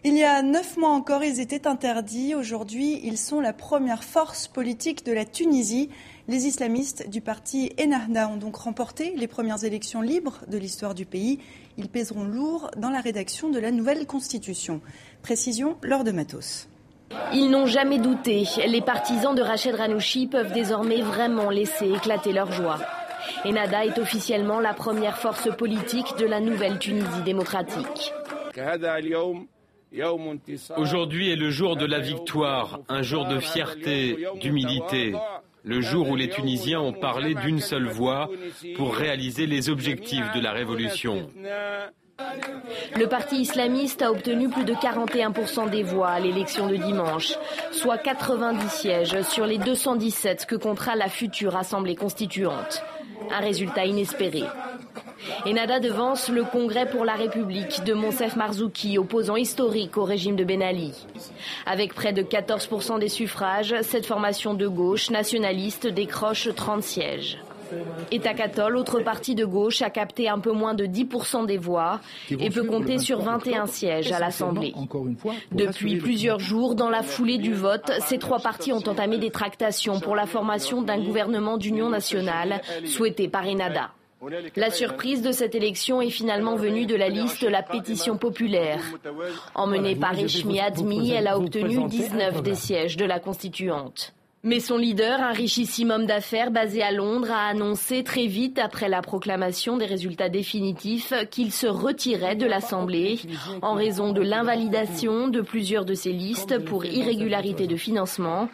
Il y a 9 mois encore, ils étaient interdits. Aujourd'hui, ils sont la première force politique de la Tunisie. Les islamistes du parti Ennahda ont donc remporté les premières élections libres de l'histoire du pays. Ils pèseront lourd dans la rédaction de la nouvelle constitution. Précision, Laure de Matos. Ils n'ont jamais douté. Les partisans de Rached Ghannouchi peuvent désormais vraiment laisser éclater leur joie. Ennahda est officiellement la première force politique de la nouvelle Tunisie démocratique. Aujourd'hui est le jour de la victoire, un jour de fierté, d'humilité. Le jour où les Tunisiens ont parlé d'une seule voix pour réaliser les objectifs de la révolution. Le parti islamiste a obtenu plus de 41% des voix à l'élection de dimanche, soit 90 sièges sur les 217 que comptera la future Assemblée constituante. Un résultat inespéré. Ennahda devance le Congrès pour la République de Monsef Marzouki, opposant historique au régime de Ben Ali. Avec près de 14% des suffrages, cette formation de gauche nationaliste décroche 30 sièges. Etakatol, autre parti de gauche, a capté un peu moins de 10% des voix et peut compter sur 21 sièges à l'Assemblée. Depuis plusieurs jours, dans la foulée du vote, ces trois partis ont entamé des tractations pour la formation d'un gouvernement d'union nationale souhaité par Ennahda. La surprise de cette élection est finalement venue de la liste La Pétition populaire. Emmenée par Echmi Admi, elle a obtenu 19 des sièges de la constituante. Mais son leader, un richissime homme d'affaires basé à Londres, a annoncé très vite après la proclamation des résultats définitifs qu'il se retirait de l'Assemblée en raison de l'invalidation de plusieurs de ses listes pour irrégularité de financement.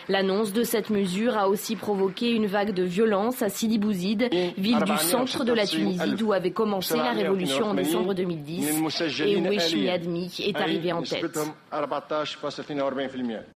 L'annonce de cette mesure a aussi provoqué une vague de violence à Sidi Bouzid, ville du centre de la Tunisie d'où avait commencé la révolution en décembre 2010 et où Echmi Admi est arrivé en tête.